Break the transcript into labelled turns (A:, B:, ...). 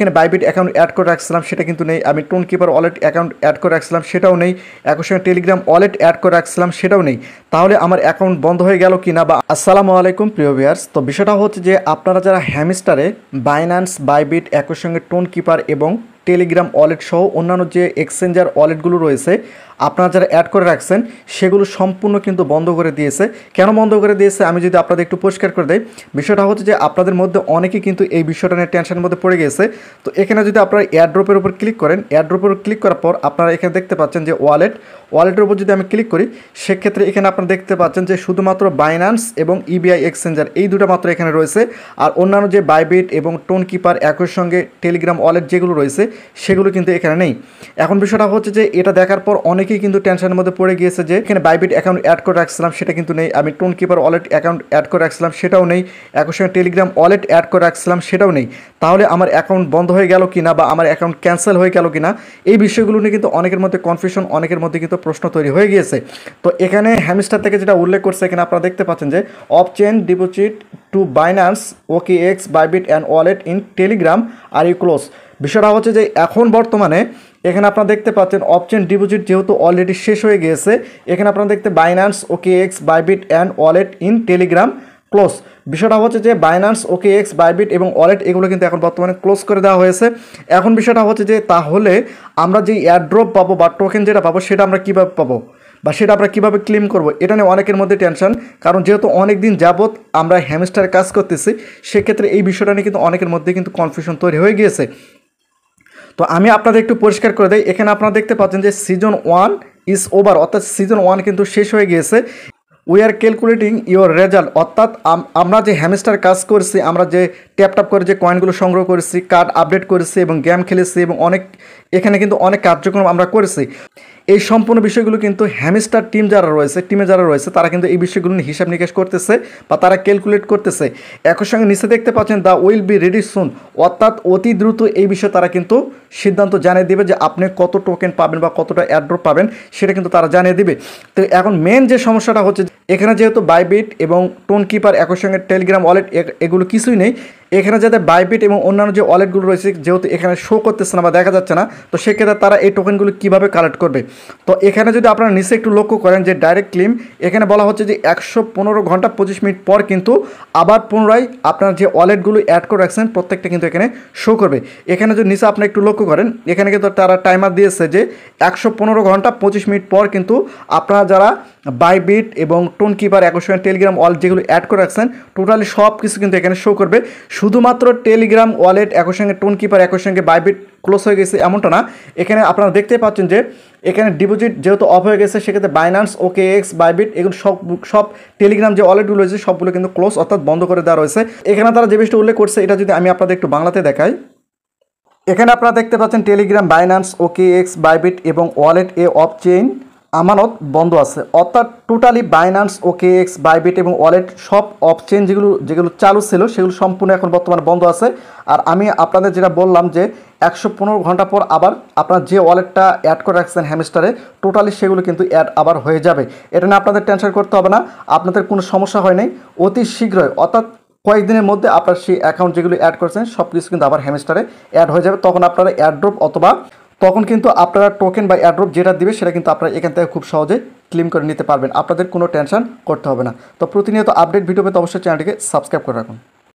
A: এখানে Bybit account add করে রাখছিলাম সেটা কিন্তু নেই। আমি Tonkeeper wallet account add করে রাখছিলাম সেটাও নেই। একই সঙ্গে টেলিগ্রাম ওয়ালেট অ্যাড করে রাখছিলাম সেটাও নেই। তাহলে আমার অ্যাকাউন্ট বন্ধ হয়ে গেল কি না? বা আসসালামু আলাইকুম প্রিয় ভিউয়ার্স, তো বিষয়টা হচ্ছে যে আপনারা যারা হ্যামস্টারে বাইন্যান্স, বাইবিট, একই সঙ্গে টোন কিপার এবং টেলিগ্রাম ওয়ালেট সহ অন্যান্য যে এক্সচেঞ্জার ওয়ালেটগুলো রয়েছে আপনারা যারা অ্যাড করে রাখছেন সেগুলো সম্পূর্ণ কিন্তু বন্ধ করে দিয়েছে। কেন বন্ধ করে দিয়েছে আমি যদি আপনাদের একটু পরিষ্কার করে দেই, বিষয়টা হচ্ছে যে আপনাদের মধ্যে অনেকেই কিন্তু এই বিষয়টা নিয়ে টেনশনের মধ্যে পড়ে গেছে। তো এখানে যদি আপনারা এয়ারড্রপের উপর ক্লিক করেন, এয়ারড্রপের উপর ক্লিক করার পর আপনারা এখানে দেখতে পাচ্ছেন যে ওয়ালেটের উপর যদি আমি ক্লিক করি সেক্ষেত্রে এখানে আপনারা দেখতে পাচ্ছেন যে শুধুমাত্র বাইন্যান্স এবং ইবিআই এক্সচেঞ্জার এই দুটো মাত্র এখানে রয়েছে। আর অন্যান্য যে বাইবিট এবং টোন কিপার একই সঙ্গে টেলিগ্রাম ওয়ালেট যেগুলো রয়েছে সেগুলো কিন্তু এখানে নেই। এখন বিষয়টা হচ্ছে যে এটা দেখার পর অনেকেই কিন্তু টেনশনের মধ্যে পড়ে গিয়েছে যে এখানে বাইবিট অ্যাকাউন্ট অ্যাড করে রাখছিলাম সেটা কিন্তু নেই। আমি Tonkeeper wallet account add করে রাখছিলাম সেটাও নেই। একই সঙ্গে টেলিগ্রাম ওয়ালেট অ্যাড করে রাখছিলাম সেটাও নেই। তাহলে আমার অ্যাকাউন্ট বন্ধ হয়ে গেল কি না বা আমার অ্যাকাউন্ট ক্যান্সেল হয়ে গেল কি না, এই বিষয়গুলো নিয়ে কিন্তু অনেকের মধ্যে কনফিউশন, অনেকের মধ্যে কিন্তু প্রশ্ন তৈরি হয়ে গিয়েছে। তো এখানে হ্যামস্টার থেকে যেটা উল্লেখ করছে এখানে আপনারা দেখতে পাচ্ছেন যে off chain deposit to Binance, OKX, Bybit and wallet in Telegram are you close. বিষয়টা হচ্ছে যে এখন বর্তমানে এখানে আপনারা দেখতে পাচ্ছেন অফ চেইন ডিপোজিট যেহেতু অলরেডি শেষ হয়ে গিয়েছে, এখানে আপনারা দেখতে Binance, OKX, Bybit and wallet in Telegram close. বিষয়টা হচ্ছে যে বাইন্যান্স, OKX, বাইবিট এবং ওয়ালেট এগুলো কিন্তু এখন বর্তমানে ক্লোজ করে দেওয়া হয়েছে। এখন বিষয়টা হচ্ছে যে তাহলে আমরা যে এয়ারড্রপ পাবো বা টোকেন যেটা পাবো সেটা আমরা কীভাবে পাবো বা সেটা আমরা কীভাবে ক্লেম করবো, এটা নিয়ে অনেকের মধ্যে টেনশন। কারণ যেহেতু অনেক দিন যাবৎ আমরা হ্যামস্টারে কাজ করতেছি সেক্ষেত্রে এই বিষয়টা নিয়ে কিন্তু অনেকের মধ্যে কিন্তু কনফিউশন তৈরি হয়ে গিয়েছে। তো আমি আপনাদের একটু পরিষ্কার করে দিই, এখানে আপনারা দেখতে পাচ্ছেন যে সিজন 1 ইজ ওভার, অর্থাৎ সিজন 1 কিন্তু শেষ হয়ে গিয়েছে। We are calculating your result, অর্থাৎ আমরা যে হ্যামস্টার কাজ করছি, আমরা যে ট্যাপ করে যে কয়েনগুলো সংগ্রহ করেছি, কার্ড আপডেট করেছি এবং গেম খেলেছি এবং এখানে কিন্তু অনেক কার্যক্রম আমরা করেছি, এই সম্পূর্ণ বিষয়গুলো কিন্তু হ্যামস্টার টিমে যারা রয়েছে তারা কিন্তু এই বিষয়গুলো নিয়ে হিসাব নিকাশ করতেছে বা তারা ক্যালকুলেট করতেছে। একই সঙ্গে নিচে দেখতে পাচ্ছেন দ্য উইল বি রেডি সুন, অর্থাৎ অতি দ্রুত এই বিষয়ে তারা কিন্তু সিদ্ধান্ত জানিয়ে দেবে যে আপনি কত টোকেন পাবেন বা কতটা এয়ারড্রপ পাবেন সেটা কিন্তু তারা জানিয়ে দিবে। তো এখন মেন যে সমস্যাটা হচ্ছে এখানে যেহেতু বাইবিট এবং টোন কিপার একই সঙ্গে টেলিগ্রাম ওয়ালেট এগুলো কিছুই নেই, এখানে যাতে বাইবিট এবং অন্যান্য যে ওয়ালেটগুলো রয়েছে যেহেতু এখানে শো করতেছে না বা দেখা যাচ্ছে না, তো সেক্ষেত্রে তারা এই টোকেনগুলো কীভাবে কালেক্ট করবে। তো এখানে যদি আপনারা নিচে একটু লক্ষ্য করেন যে ডাইরেক্ট ক্লেম এখানে বলা হচ্ছে যে 115 ঘন্টা 25 মিনিট পর কিন্তু আবার পুনরায় আপনার যে ওয়ালেটগুলো অ্যাড করে রাখছেন প্রত্যেকটা কিন্তু এখানে শো করবে। এখানে যদি নিচে আপনি একটু লক্ষ্য করেন এখানে কিন্তু তারা টাইমার দিয়েছে যে 115 ঘন্টা 25 মিনিট পর কিন্তু আপনারা যারা বাইবিট এবং টোন কিপার একই সঙ্গে টেলিগ্রাম ওয়ালেট যেগুলো অ্যাড করে রাখছেন টোটালি সব কিছু কিন্তু এখানে শো করবে। শুধুমাত্র টেলিগ্রাম ওয়ালেট একই সঙ্গে টোন কিপার একই সঙ্গে বাইবিট ক্লোজ হয়ে গেছে এমনটা না, এখানে আপনারা দেখতে পাচ্ছেন যে এখানে ডিপোজিট যেহেতু অফ হয়ে গেছে সেক্ষেত্রে বাইন্যান্স, OKX, বাইবিট এগুলো সব টেলিগ্রাম যে ওয়ালেটগুলো রয়েছে সবগুলো কিন্তু ক্লোজ অর্থাৎ বন্ধ করে দেওয়া রয়েছে। এখানে তারা যে বিষয়টা উল্লেখ করছে এটা যদি আমি আপনাদের একটু বাংলাতে দেখাই, এখানে আপনারা দেখতে পাচ্ছেন টেলিগ্রাম, বাইন্যান্স, OKX, বাইবিট এবং ওয়ালেট অফ চেইন আমানত বন্ধ আছে, অর্থাৎ টোটালি বাইন্যান্স, OKX, বাইবিট এবং ওয়ালেট সব অফ চেইন যেগুলো চালু ছিল সেগুলো সম্পূর্ণ এখন বর্তমানে বন্ধ আছে। আর আমি আপনাদের যেটা বললাম যে 115 ঘন্টা পর আবার আপনার যে ওয়ালেটটা অ্যাড করে রাখছেন হ্যামস্টারে টোটালি সেগুলো কিন্তু অ্যাড আবার হয়ে যাবে। এটা নিয়ে আপনাদের টেনশন করতে হবে না, আপনাদের কোনো সমস্যা হয় নাই, অতি শীঘ্রই অর্থাৎ কয়েকদিনের মধ্যে আপনার সেই অ্যাকাউন্ট যেগুলো অ্যাড করেছেন সব কিছু কিন্তু আবার হ্যামস্টারে অ্যাড হয়ে যাবে। তখন আপনারা এয়ারড্রপ অথবা তখন কিন্তু আপনারা টোকেন বা এয়ারড্রপ যেটা দিবে সেটা কিন্তু আপনারা এখান থেকে খুব সহজে ক্লেম করে নিতে পারবেন, আপনাদের কোনো টেনশন করতে হবে না। তো প্রতিনিয়ত আপডেট ভিডিও পেতে অবশ্যই চ্যানেলটিকে সাবস্ক্রাইব করে রাখুন।